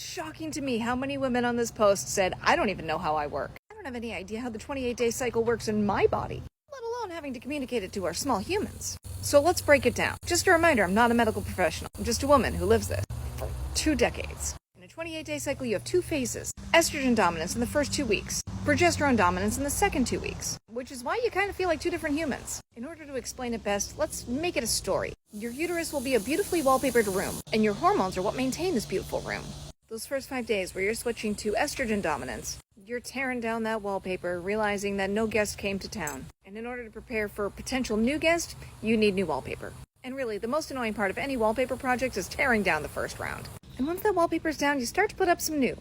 is shocking to me how many women on this post said, I don't even know how I work. I don't have any idea how the 28-day cycle works in my body, let alone having to communicate it to our small humans. So let's break it down. Just a reminder, I'm not a medical professional. I'm just a woman who lives this for 2 decades. In a 28-day cycle, you have 2 phases. Estrogen dominance in the first 2 weeks. Progesterone dominance in the second 2 weeks. Which is why you kind of feel like 2 different humans. In order to explain it best, let's make it a story. Your uterus will be a beautifully wallpapered room, and your hormones are what maintain this beautiful room. Those first 5 days where you're switching to estrogen dominance, you're tearing down that wallpaper, realizing that no guest came to town. And in order to prepare for a potential new guest, you need new wallpaper. And really, the most annoying part of any wallpaper project is tearing down the first round. And once that wallpaper's down, you start to put up some new.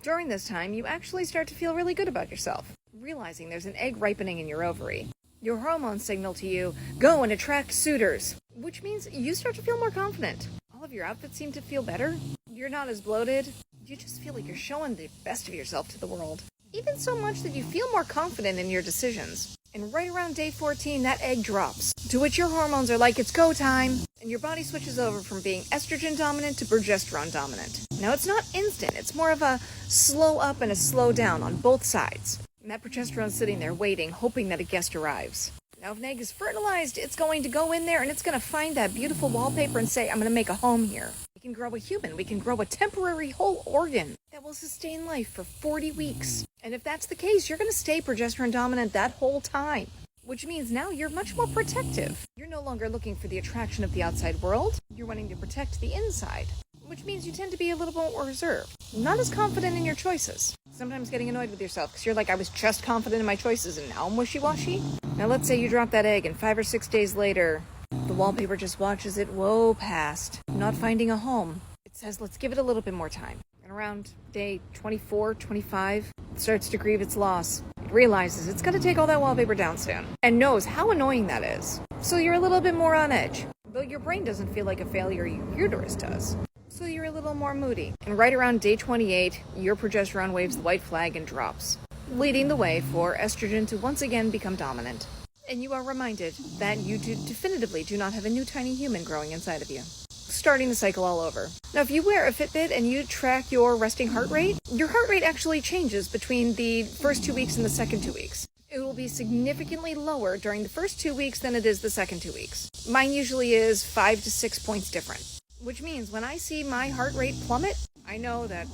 During this time, you actually start to feel really good about yourself, realizing there's an egg ripening in your ovary. Your hormones signal to you, go and attract suitors, which means you start to feel more confident. All of your outfits seem to feel better. You're not as bloated. You just feel like you're showing the best of yourself to the world. Even so much that you feel more confident in your decisions. And right around day 14, that egg drops, to which your hormones are like, it's go time, and your body switches over from being estrogen dominant to progesterone dominant. Now, it's not instant. It's more of a slow up and a slow down on both sides. And that progesterone's sitting there waiting, hoping that a guest arrives. Now, if an egg is fertilized, it's going to go in there and it's going to find that beautiful wallpaper and say, I'm going to make a home here. We can grow a human. We can grow a temporary whole organ that will sustain life for 40 weeks. And if that's the case, you're going to stay progesterone dominant that whole time. Which means now you're much more protective. You're no longer looking for the attraction of the outside world. You're wanting to protect the inside. Which means you tend to be a little more reserved. Not as confident in your choices. Sometimes getting annoyed with yourself because you're like, I was just confident in my choices and now I'm wishy-washy. Now let's say you drop that egg and 5 or 6 days later, the wallpaper just watches it woe past, not finding a home. It says, let's give it a little bit more time. And around day 24, 25, it starts to grieve its loss. It realizes it's going to take all that wallpaper down soon and knows how annoying that is. So you're a little bit more on edge. Though your brain doesn't feel like a failure, your uterus does. So you're a little more moody. And right around day 28, your progesterone waves the white flag and drops, leading the way for estrogen to once again become dominant. And you are reminded that you definitively do not have a new tiny human growing inside of you, starting the cycle all over. Now, if you wear a Fitbit and you track your resting heart rate, your heart rate actually changes between the first 2 weeks and the second 2 weeks. It will be significantly lower during the first 2 weeks than it is the second 2 weeks. Mine usually is 5 to 6 points different. Which means when I see my heart rate plummet, I know that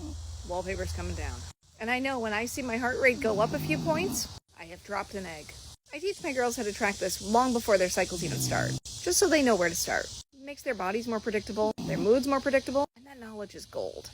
wallpaper's coming down. And I know when I see my heart rate go up a few points, I have dropped an egg. I teach my girls how to track this long before their cycles even start, just so they know where to start. It makes their bodies more predictable, their moods more predictable, and that knowledge is gold.